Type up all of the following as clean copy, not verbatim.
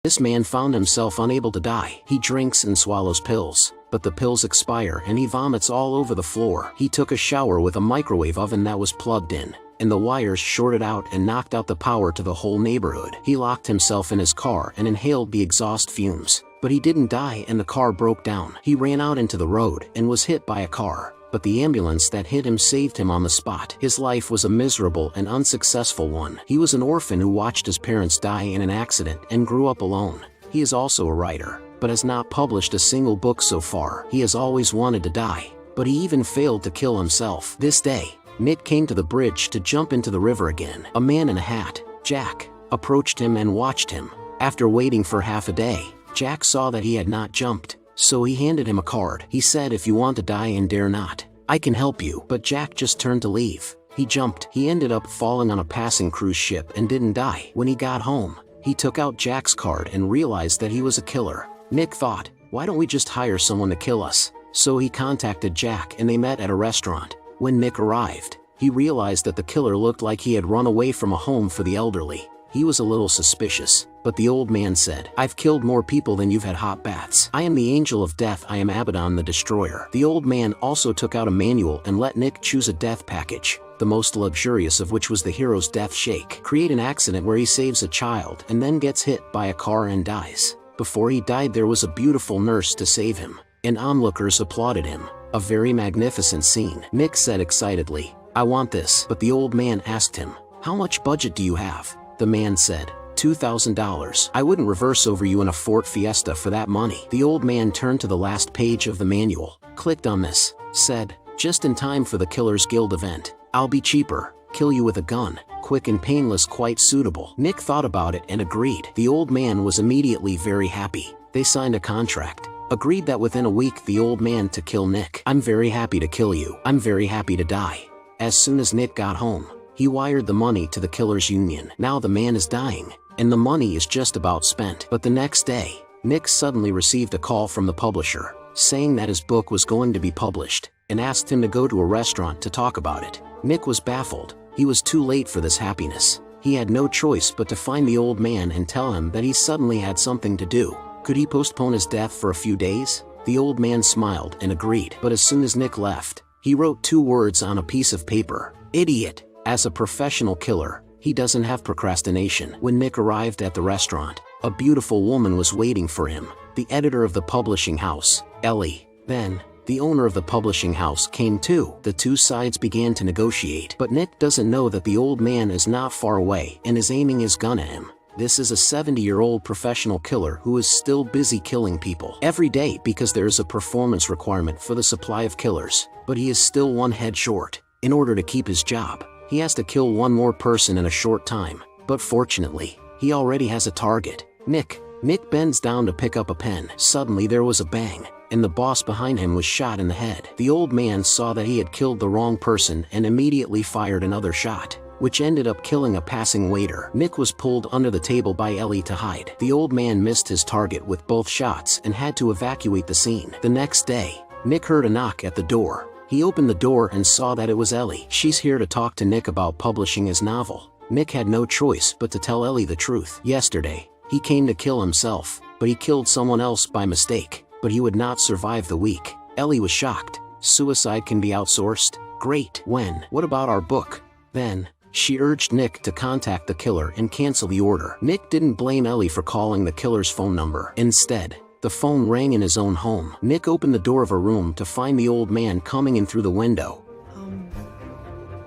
This man found himself unable to die. He drinks and swallows pills, but the pills expire and he vomits all over the floor. He took a shower with a microwave oven that was plugged in, and the wires shorted out and knocked out the power to the whole neighborhood. He locked himself in his car and inhaled the exhaust fumes, but he didn't die and the car broke down. He ran out into the road and was hit by a car, but the ambulance that hit him saved him on the spot. His life was a miserable and unsuccessful one. He was an orphan who watched his parents die in an accident and grew up alone. He is also a writer, but has not published a single book so far. He has always wanted to die, but he even failed to kill himself. This day, Nick came to the bridge to jump into the river again. A man in a hat, Jack, approached him and watched him. After waiting for half a day, Jack saw that he had not jumped, so he handed him a card. He said, "If you want to die and dare not, I can help you." But Jack just turned to leave. He jumped. He ended up falling on a passing cruise ship and didn't die. When he got home, he took out Jack's card and realized that he was a killer. Nick thought, why don't we just hire someone to kill us? So he contacted Jack and they met at a restaurant. When Nick arrived, he realized that the killer looked like he had run away from a home for the elderly. He was a little suspicious, but the old man said, "I've killed more people than you've had hot baths. I am the angel of death. I am Abaddon the Destroyer." The old man also took out a manual and let Nick choose a death package, the most luxurious of which was the hero's death shake. Create an accident where he saves a child and then gets hit by a car and dies. Before he died, there was a beautiful nurse to save him, and onlookers applauded him. A very magnificent scene. Nick said excitedly, "I want this." But the old man asked him, "How much budget do you have?" The man said, $2,000. "I wouldn't reverse over you in a Ford Fiesta for that money." The old man turned to the last page of the manual, clicked on this, said, "Just in time for the Killers Guild event. I'll be cheaper, kill you with a gun, quick and painless, quite suitable." Nick thought about it and agreed. The old man was immediately very happy. They signed a contract, agreed that within a week the old man to kill Nick. "I'm very happy to kill you. I'm very happy to die." As soon as Nick got home, he wired the money to the Killers Union. Now the man is dying, and the money is just about spent. But the next day, Nick suddenly received a call from the publisher, saying that his book was going to be published, and asked him to go to a restaurant to talk about it. Nick was baffled. He was too late for this happiness. He had no choice but to find the old man and tell him that he suddenly had something to do. Could he postpone his death for a few days? The old man smiled and agreed. But as soon as Nick left, he wrote 2 words on a piece of paper: "Idiot." As a professional killer, he doesn't have procrastination. When Nick arrived at the restaurant, a beautiful woman was waiting for him, the editor of the publishing house, Ellie. Then, the owner of the publishing house came too. The 2 sides began to negotiate, but Nick doesn't know that the old man is not far away and is aiming his gun at him. This is a 70-year-old professional killer who is still busy killing people every day because there is a performance requirement for the supply of killers, but he is still 1 head short. In order to keep his job, he has to kill 1 more person in a short time, but fortunately, he already has a target. Nick bends down to pick up a pen. Suddenly there was a bang, and the boss behind him was shot in the head. The old man saw that he had killed the wrong person and immediately fired another shot, which ended up killing a passing waiter. Nick was pulled under the table by Ellie to hide. The old man missed his target with both shots and had to evacuate the scene. The next day, Nick heard a knock at the door. He opened the door and saw that it was Ellie. She's here to talk to Nick about publishing his novel. Nick had no choice but to tell Ellie the truth. Yesterday, he came to kill himself, but he killed someone else by mistake, but he would not survive the week. Ellie was shocked. Suicide can be outsourced? Great. When? What about our book? Then, she urged Nick to contact the killer and cancel the order. Nick didn't blame Ellie for calling the killer's phone number. Instead, the phone rang in his own home. Nick opened the door of a room to find the old man coming in through the window.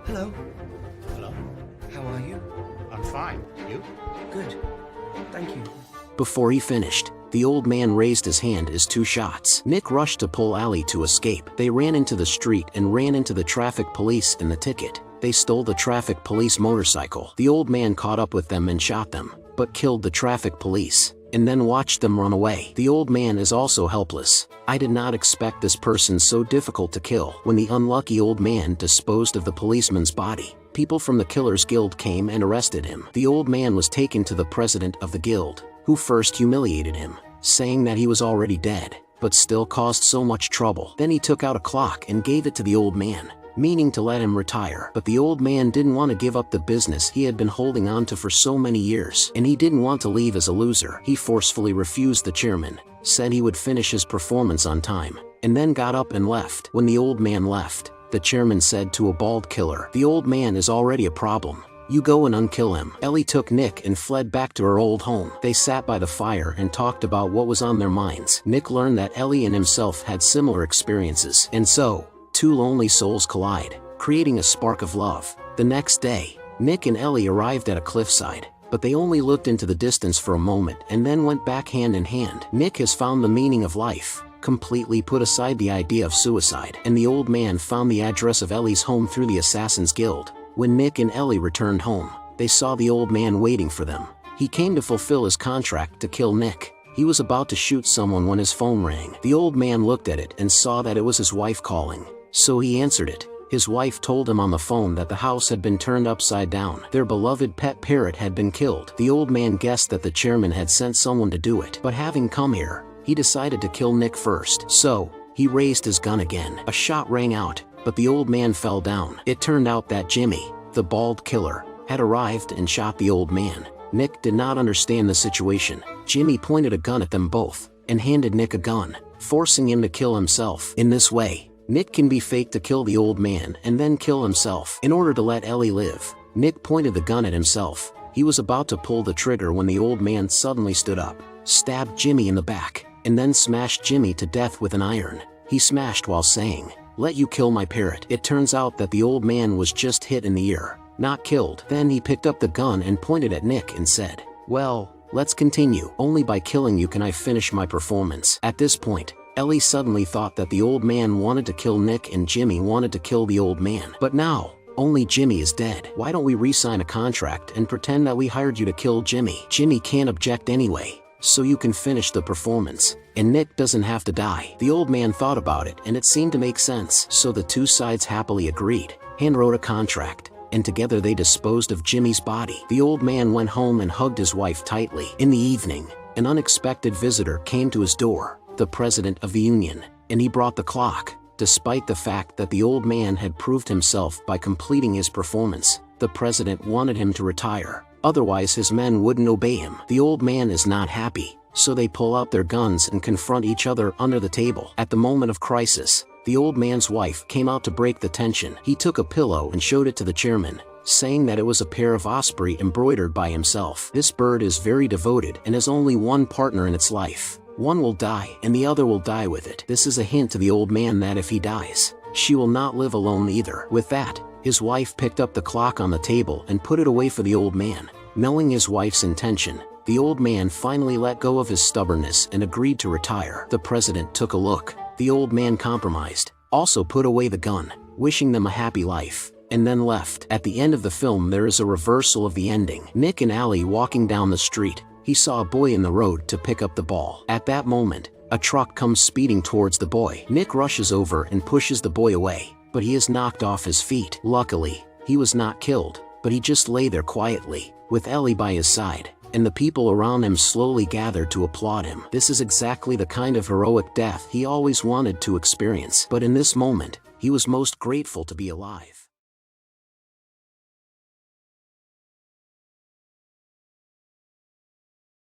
Hello. Hello? How are you? I'm fine. You? Good. Thank you. Before he finished, the old man raised his hand as 2 shots. Nick rushed to pull Ellie to escape. They ran into the street and ran into the traffic police and the ticket. They stole the traffic police motorcycle. The old man caught up with them and shot them, but killed the traffic police, and then watched them run away. The old man is also helpless. I did not expect this person so difficult to kill. When the unlucky old man disposed of the policeman's body, people from the Killers Guild came and arrested him. The old man was taken to the president of the guild, who first humiliated him, saying that he was already dead, but still caused so much trouble. Then he took out a clock and gave it to the old man. meaning to let him retire. But the old man didn't want to give up the business he had been holding on to for so many years, and he didn't want to leave as a loser. He forcefully refused the chairman, said he would finish his performance on time, and then got up and left. When the old man left, the chairman said to a bald killer, "The old man is already a problem. You go and unkill him." Ellie took Nick and fled back to her old home. They sat by the fire and talked about what was on their minds. Nick learned that Ellie and himself had similar experiences, and so, two lonely souls collide, creating a spark of love. The next day, Nick and Ellie arrived at a cliffside, but they only looked into the distance for a moment and then went back hand in hand. Nick has found the meaning of life, completely put aside the idea of suicide, and the old man found the address of Ellie's home through the Assassin's Guild. When Nick and Ellie returned home, they saw the old man waiting for them. He came to fulfill his contract to kill Nick. He was about to shoot someone when his phone rang. The old man looked at it and saw that it was his wife calling, so he answered it. His wife told him on the phone that the house had been turned upside down. Their beloved pet parrot had been killed. The old man guessed that the chairman had sent someone to do it, but having come here, he decided to kill Nick first. So, he raised his gun again. A shot rang out, but the old man fell down. It turned out that Jimmy, the bald killer, had arrived and shot the old man. Nick did not understand the situation. Jimmy pointed a gun at them both, and handed Nick a gun, forcing him to kill himself. In this way, Nick can be faked to kill the old man and then kill himself. In order to let Ellie live, Nick pointed the gun at himself. He was about to pull the trigger when the old man suddenly stood up, stabbed Jimmy in the back, and then smashed Jimmy to death with an iron. He smashed while saying, "Let you kill my parrot." It turns out that the old man was just hit in the ear, not killed. Then he picked up the gun and pointed at Nick and said, "Well, let's continue. Only by killing you can I finish my performance." At this point, Ellie suddenly thought that the old man wanted to kill Nick and Jimmy wanted to kill the old man. But now, only Jimmy is dead. Why don't we re-sign a contract and pretend that we hired you to kill Jimmy? Jimmy can't object anyway, so you can finish the performance, and Nick doesn't have to die. The old man thought about it and it seemed to make sense, so the two sides happily agreed, handwrote a contract, and together they disposed of Jimmy's body. The old man went home and hugged his wife tightly. In the evening, an unexpected visitor came to his door, the president of the union, and he brought the clock. Despite the fact that the old man had proved himself by completing his performance, the president wanted him to retire. Otherwise his men wouldn't obey him. The old man is not happy, so they pull out their guns and confront each other under the table. At the moment of crisis, the old man's wife came out to break the tension. He took a pillow and showed it to the chairman, saying that it was a pair of osprey embroidered by himself. This bird is very devoted and has only one partner in its life. One will die and the other will die with it. This is a hint to the old man that if he dies, she will not live alone either. With that, his wife picked up the clock on the table and put it away for the old man. Knowing his wife's intention, the old man finally let go of his stubbornness and agreed to retire. The president took a look. The old man compromised, also put away the gun, wishing them a happy life, and then left. At the end of the film there is a reversal of the ending. Nick and Ellie walking down the street. He saw a boy in the road to pick up the ball. At that moment, a truck comes speeding towards the boy. Nick rushes over and pushes the boy away, but he is knocked off his feet. Luckily, he was not killed, but he just lay there quietly, with Ellie by his side, and the people around him slowly gathered to applaud him. This is exactly the kind of heroic death he always wanted to experience. But in this moment, he was most grateful to be alive.